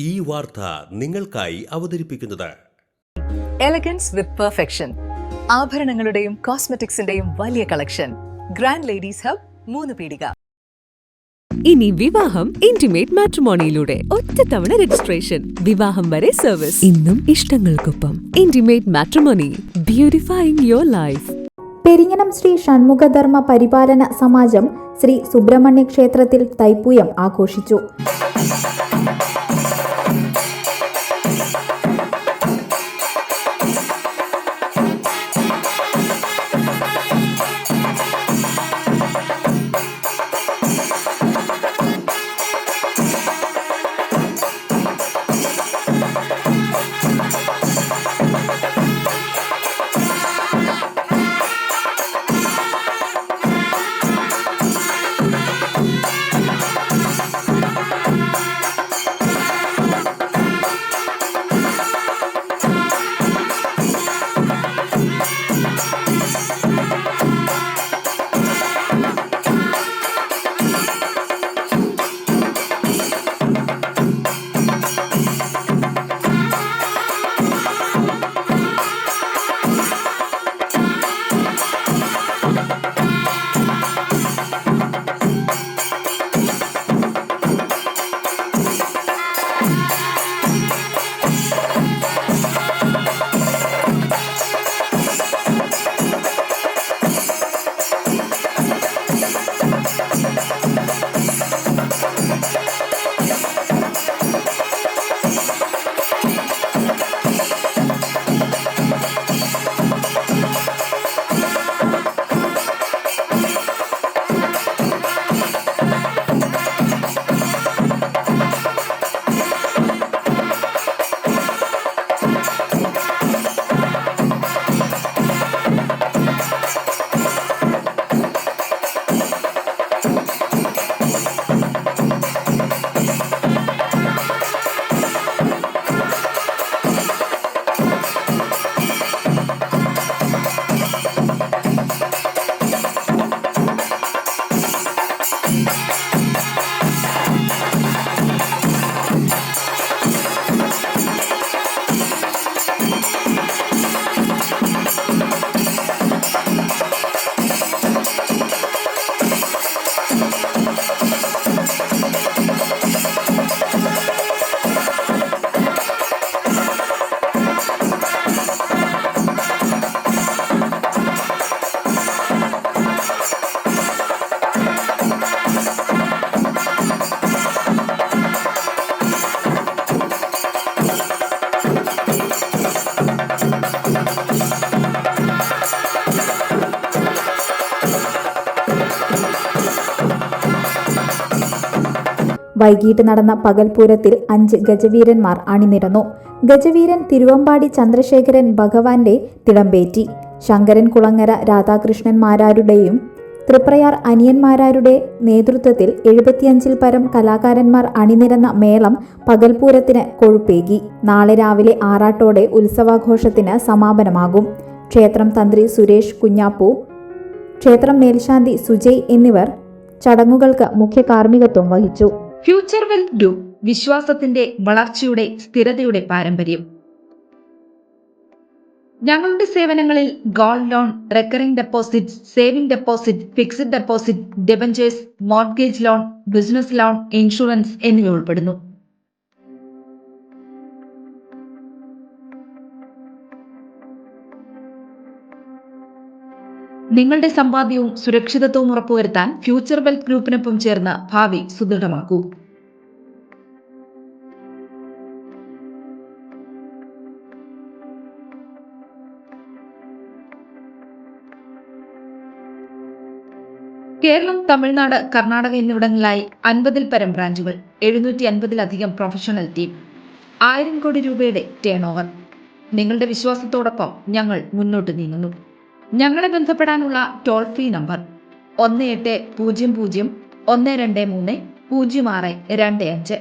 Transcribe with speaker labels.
Speaker 1: ഈ വാർത്ത നിങ്ങൾക്കായി അവതരിപ്പിക്കുന്നത്
Speaker 2: എലഗൻസ് വിത്ത് പെർഫെക്ഷൻ, ആഭരണങ്ങളുടെയും കോസ്മെറ്റിക്സിന്റെയും വലിയ കളക്ഷൻ. ഗ്രാൻഡ് ലേഡീസ് ഹബ്, 3 പീടിക.
Speaker 3: ഇനി വിവാഹം ഇന്റിമേറ്റ് മാട്രിമോണിയിലൂടെ ഒറ്റത്തവണ രജിസ്ട്രേഷൻ, വിവാഹം വരെ സർവീസ്. ഇന്നും ഇഷ്ടങ്ങൾക്കൊപ്പം intimate matrimony, beautifying your life.
Speaker 4: Peringanam Shri Shanmukhadharma Paripalana Samajam Shri Subrahmanya ക്ഷേത്രത്തിൽ തൈപ്പൂയം ആഘോഷിച്ചു. വൈകിട്ട് നടന്ന പകൽപൂരത്തിൽ 5 ഗജവീരന്മാർ അണിനിരന്നു. ഗജവീരൻ തിരുവമ്പാടി ചന്ദ്രശേഖരൻ ഭഗവാന്റെ തിടമ്പേറ്റി. ശങ്കരൻ കുളങ്ങര രാധാകൃഷ്ണന്മാരാരുടെയും തൃപ്രയാർ അനിയന്മാരാരുടെ നേതൃത്വത്തിൽ 75-ൽ പരം കലാകാരന്മാർ അണിനിരന്ന മേളം പകൽപൂരത്തിന് കൊഴുപ്പേകി. നാളെ രാവിലെ ആറാട്ടോടെ ഉത്സവാഘോഷത്തിന് സമാപനമാകും. ക്ഷേത്രം തന്ത്രി സുരേഷ് കുഞ്ഞാപ്പു, ക്ഷേത്രം മേൽശാന്തി സുജയ് എന്നിവർ ചടങ്ങുകൾക്ക് മുഖ്യ കാർമ്മികത്വം വഹിച്ചു.
Speaker 5: ഫ്യൂച്ചർ വെൽത്ത് ഗ്രൂപ്പ്, വിശ്വാസത്തിന്റെ വളർച്ചയുടെ സ്ഥിരതയുടെ പാരമ്പര്യം. ഞങ്ങളുടെ സേവനങ്ങളിൽ gold loan, recurring deposit, saving deposit, fixed deposit, debentures, mortgage loan, business loan, insurance എന്നിവ ഉൾപ്പെടുന്നു. നിങ്ങളുടെ സമ്പാദ്യവും സുരക്ഷിതത്വവും ഉറപ്പുവരുത്താൻ ഫ്യൂച്ചർ വെൽത്ത് ഗ്രൂപ്പിനൊപ്പം ചേർന്ന് ഭാവി സുദൃഢമാക്കൂ. കേരളം, തമിഴ്നാട്, കർണാടക എന്നിവിടങ്ങളിലായി 50-ൽ പരം ബ്രാഞ്ചുകൾ, 750-ലധികം പ്രൊഫഷണൽ ടീം, 1000 കോടി രൂപയുടെ ടേൺ ഓവർ. നിങ്ങളുടെ വിശ്വാസത്തോടൊപ്പം ഞങ്ങൾ മുന്നോട്ട് നീങ്ങുന്നു. ഞങ്ങളെ ബന്ധപ്പെടാനുള്ള ടോൾ ഫ്രീ നമ്പർ 1800 123 0625.